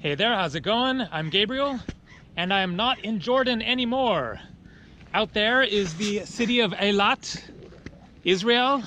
Hey there, how's it going? I'm Gabriel, and I am not in Jordan anymore. Out there is the city of Eilat, Israel.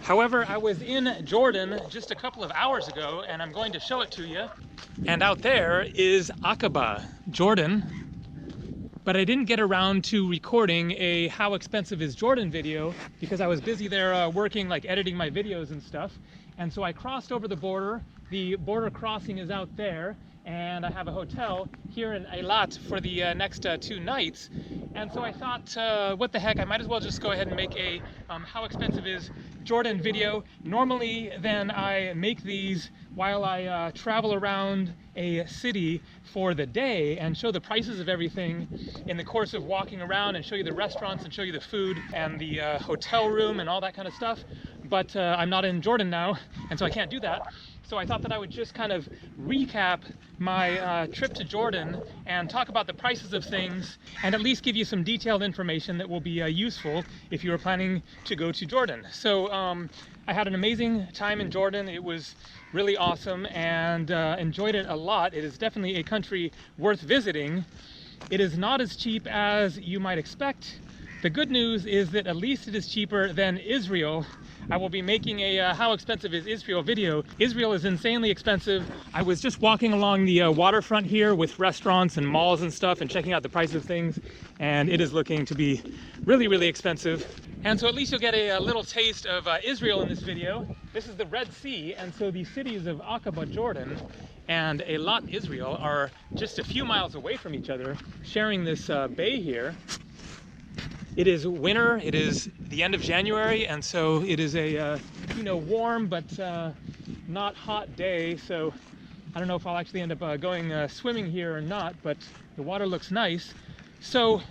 However, I was in Jordan just a couple of hours ago, and I'm going to show it to you. And out there is Aqaba, Jordan. But I didn't get around to recording a How Expensive is Jordan video because I was busy there working, like editing my videos and stuff. And so I crossed over the border. The border crossing is out there, and I have a hotel here in Eilat for the next 2 nights. And so I thought, what the heck, I might as well just go ahead and make a How Expensive is Jordan video. Normally then I make these while I travel around a city for the day and show the prices of everything in the course of walking around and show you the restaurants and show you the food and the hotel room and all that kind of stuff. But I'm not in Jordan now, and so I can't do that. So I thought that I would just kind of recap my trip to Jordan and talk about the prices of things and at least give you some detailed information that will be useful if you are planning to go to Jordan. So I had an amazing time in Jordan. It was really awesome and enjoyed it a lot. It is definitely a country worth visiting. It is not as cheap as you might expect. The good news is that at least it is cheaper than Israel. I will be making a How Expensive is Israel video. Israel is insanely expensive. I was just walking along the waterfront here with restaurants and malls and stuff and checking out the price of things, and it is looking to be really, really expensive. And so at least you'll get a little taste of Israel in this video. This is the Red Sea, and so the cities of Aqaba, Jordan, and Eilat, Israel are just a few miles away from each other, sharing this bay here. It is winter, it is the end of January, and so it is a warm but not hot day. So I don't know if I'll actually end up going swimming here or not, but the water looks nice. So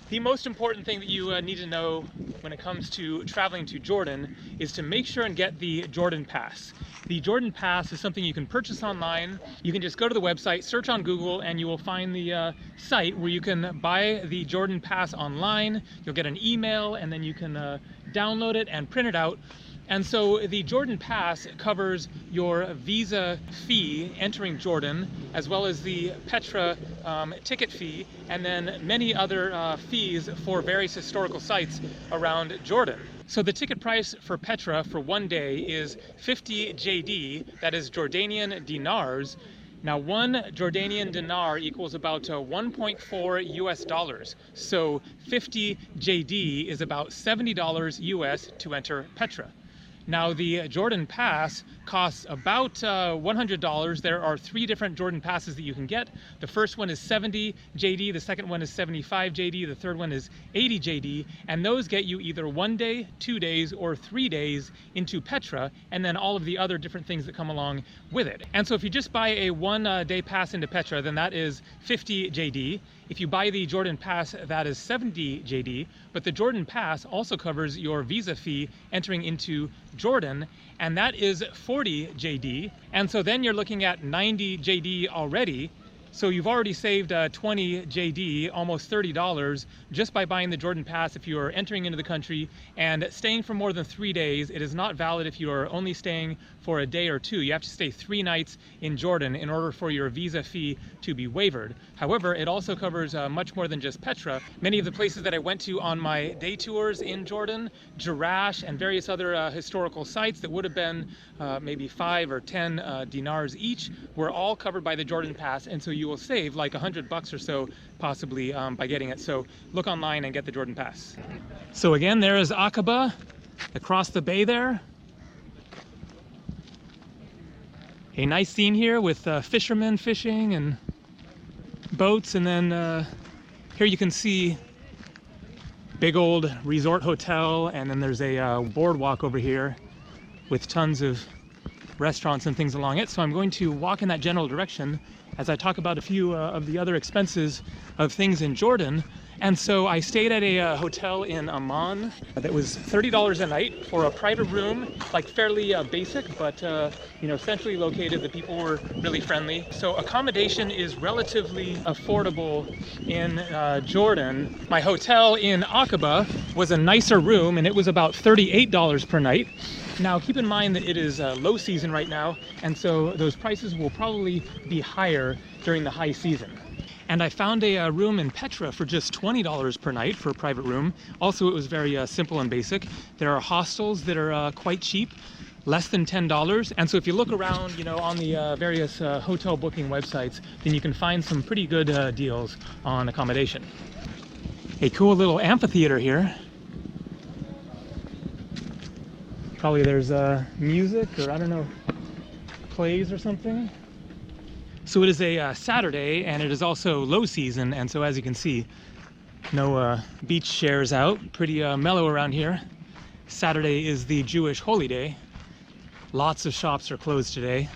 the most important thing that you need to know when it comes to traveling to Jordan is to make sure and get the Jordan Pass. The Jordan Pass is something you can purchase online. You can just go to the website, search on Google, and you will find the site where you can buy the Jordan Pass online. You'll get an email, and then you can download it and print it out. And so the Jordan Pass covers your visa fee entering Jordan, as well as the Petra ticket fee, and then many other fees for various historical sites around Jordan. So the ticket price for Petra for 1 day is 50 JD, that is Jordanian dinars. Now, 1 Jordanian dinar equals about 1.4 US dollars. So 50 JD is about $70 US to enter Petra. Now, the Jordan Pass costs about $100. There are 3 different Jordan Passes that you can get. The first one is 70 JD, the second one is 75 JD, the third one is 80 JD, and those get you either 1 day, 2 days, or 3 days into Petra, and then all of the other different things that come along with it. And so if you just buy a 1 day pass into Petra, then that is 50 JD. If you buy the Jordan Pass, that is 70 JD, but the Jordan Pass also covers your visa fee entering into Jordan, and that is 40 JD. And so then you're looking at 90 JD already. So you've already saved 20 JD, almost $30, just by buying the Jordan Pass if you are entering into the country and staying for more than 3 days. It is not valid if you are only staying for a day or 2. You have to stay 3 nights in Jordan in order for your visa fee to be waived. However, it also covers much more than just Petra. Many of the places that I went to on my day tours in Jordan, Jerash and various other historical sites that would have been maybe 5 or 10 dinars each, were all covered by the Jordan Pass, and so you will save like $100 or so possibly by getting it. So look online and get the Jordan Pass. So again, there is Aqaba across the bay there. A nice scene here with fishermen fishing and boats, and then here you can see big old resort hotel, and then there's a boardwalk over here with tons of restaurants and things along it. So I'm going to walk in that general direction as I talk about a few of the other expenses of things in Jordan. And so I stayed at a hotel in Amman that was $30 a night for a private room, like fairly basic, but centrally located. The people were really friendly. So accommodation is relatively affordable in Jordan. My hotel in Aqaba was a nicer room, and it was about $38 per night. Now keep in mind that it is low season right now, and so those prices will probably be higher during the high season. And I found a room in Petra for just $20 per night for a private room. Also, it was very simple and basic. There are hostels that are quite cheap, less than $10. And so if you look around, you know, on the various hotel booking websites, then you can find some pretty good deals on accommodation. A cool little amphitheater here. Probably there's music, or I don't know, plays or something. So it is a Saturday, and it is also low season, and so as you can see, no beach chairs out. Pretty mellow around here. Saturday is the Jewish holy day. Lots of shops are closed today.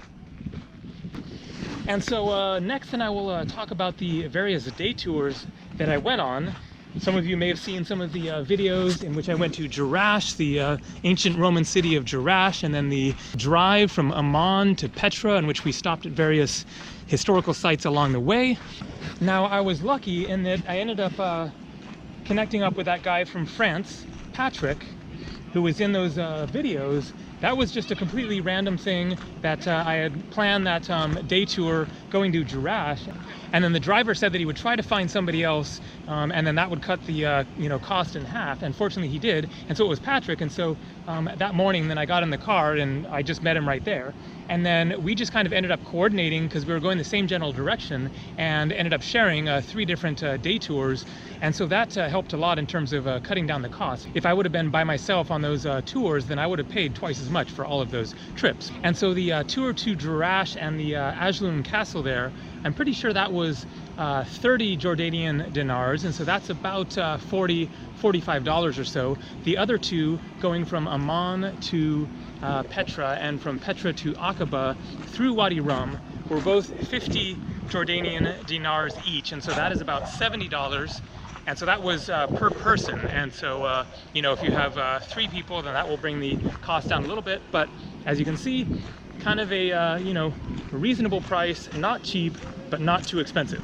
And so next then I will talk about the various day tours that I went on. Some of you may have seen some of the videos in which I went to Jerash, the ancient Roman city of Jerash, and then the drive from Amman to Petra, in which we stopped at various historical sites along the way. Now, I was lucky in that I ended up connecting up with that guy from France, Patrick, who was in those videos. That was just a completely random thing that I had planned that day tour going to Jerash, and then the driver said that he would try to find somebody else, and then that would cut the cost in half. And fortunately he did, and so it was Patrick. And so that morning then I got in the car and I just met him right there. And then we just kind of ended up coordinating because we were going the same general direction, and ended up sharing 3 different day tours. And so that helped a lot in terms of cutting down the cost. If I would have been by myself on those tours, then I would have paid twice as much for all of those trips. And so the tour to Jerash and the Ajlun castle there, I'm pretty sure that was 30 Jordanian dinars, and so that's about $45 or so. The other 2, going from Amman to Petra and from Petra to Aqaba through Wadi Rum, were both 50 Jordanian dinars each, and so that is about $70. And so that was per person. And so, you know, if you have 3 people, then that will bring the cost down a little bit. But as you can see, kind of a, you know, reasonable price, not cheap, but not too expensive.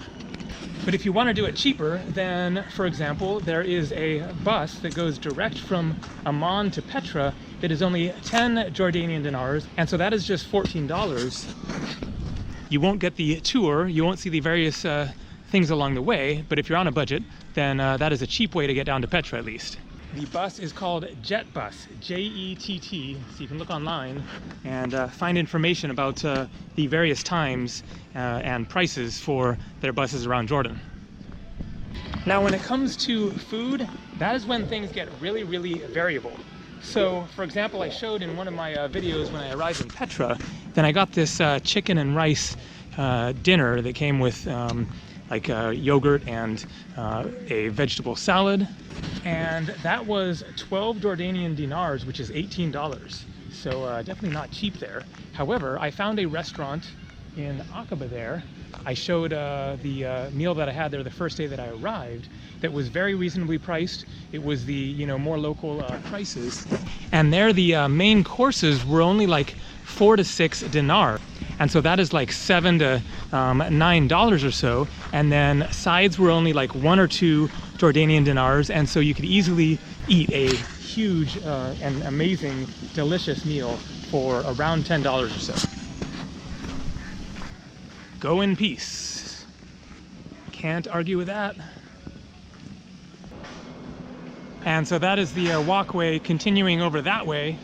But if you want to do it cheaper, then, for example, there is a bus that goes direct from Amman to Petra that is only 10 Jordanian dinars, and so that is just $14. You won't get the tour, you won't see the various things along the way, but if you're on a budget, then that is a cheap way to get down to Petra at least. The bus is called Jet Bus, J-E-T-T, so you can look online and find information about the various times and prices for their buses around Jordan. Now, when it comes to food, that is when things get really, really variable. So, for example, I showed in one of my videos when I arrived in Petra, then I got this chicken and rice dinner that came with like yogurt and a vegetable salad, and that was 12 Jordanian dinars, which is $18. So definitely not cheap there. However, I found a restaurant in Aqaba there. I showed the meal that I had there the first day that I arrived that was very reasonably priced. It was the, you know, more local prices, and there the main courses were only like 4 to 6 dinar. And so that is like $7 to $9 or so. And then sides were only like 1 or 2 Jordanian dinars. And so you could easily eat a huge and amazing, delicious meal for around $10 or so. Go in peace. Can't argue with that. And so that is the walkway continuing over that way.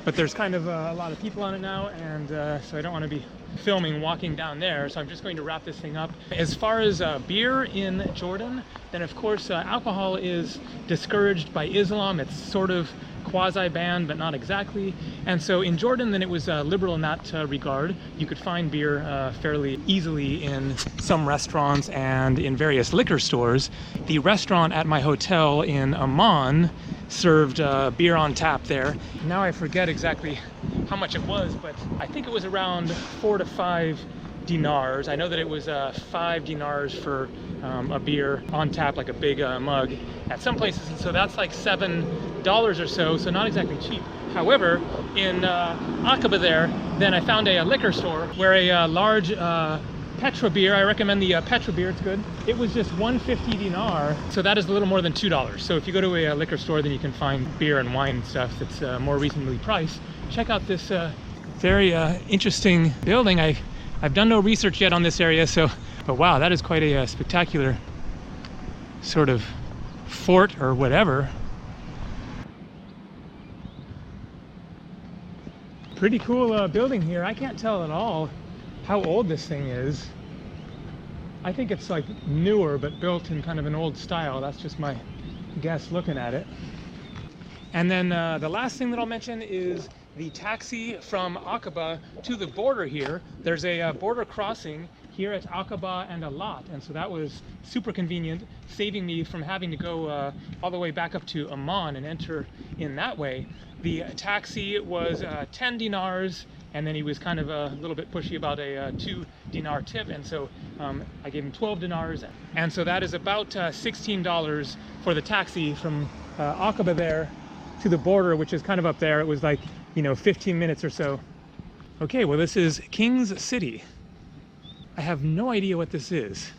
But there's kind of a lot of people on it now, and so I don't want to be filming walking down there, so I'm just going to wrap this thing up. As far as beer in Jordan, then of course alcohol is discouraged by Islam. It's sort of quasi-banned, but not exactly. And so in Jordan, then it was liberal in that regard. You could find beer fairly easily in some restaurants and in various liquor stores. The restaurant at my hotel in Amman served beer on tap there. Now I forget exactly how much it was, but I think it was around 4 to 5 dinars. I know that it was 5 dinars for a beer on tap, like a big mug at some places, and so that's like $7 or so not exactly cheap. However, in Aqaba there, then I found a liquor store where a large Petra beer, I recommend the Petra beer, it's good. It was just 150 dinar, so that is a little more than $2. So if you go to a liquor store, then you can find beer and wine and stuff that's more reasonably priced. check out this very interesting building. I've done no research yet on this area, but wow, that is quite a spectacular sort of fort or whatever. Pretty cool building here. I can't tell at all how old this thing is. I think it's like newer, but built in kind of an old style. That's just my guess looking at it. And then the last thing that I'll mention is the taxi from Aqaba to the border here. There's a border crossing here at Aqaba and Alat, and so that was super convenient, saving me from having to go all the way back up to Amman and enter in that way. The taxi was 10 dinars, and then he was kind of a little bit pushy about a 2 dinar tip, and so I gave him 12 dinars, and so that is about $16 for the taxi from Aqaba there to the border, which is kind of up there. It was like, you know, 15 minutes or so. Okay, well, this is King's City. I have no idea what this is.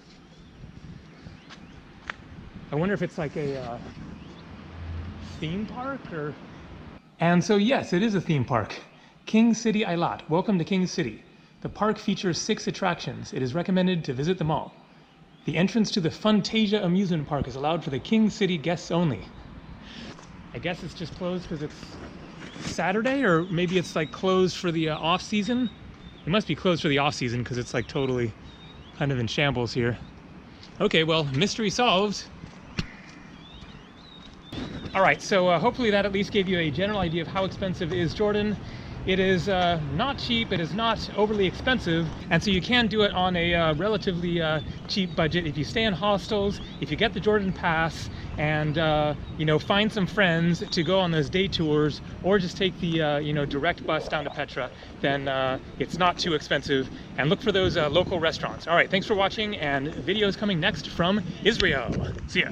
I wonder if it's like a theme park or... And so yes, it is a theme park. King City Eilat. Welcome to King City. The park features 6 attractions. It is recommended to visit them all. The entrance to the Funtasia amusement park is allowed for the King City guests only. I guess it's just closed because it's Saturday, or maybe it's like closed for the off season. It must be closed for the off season because it's like totally kind of in shambles here. Okay, well, mystery solved. All right, so hopefully that at least gave you a general idea of how expensive is Jordan. It is not cheap, it is not overly expensive, and so you can do it on a relatively cheap budget if you stay in hostels, if you get the Jordan Pass, and you know, find some friends to go on those day tours, or just take the you know, direct bus down to Petra, then it's not too expensive, and look for those local restaurants. All right, thanks for watching, and videos coming next from Israel. See ya.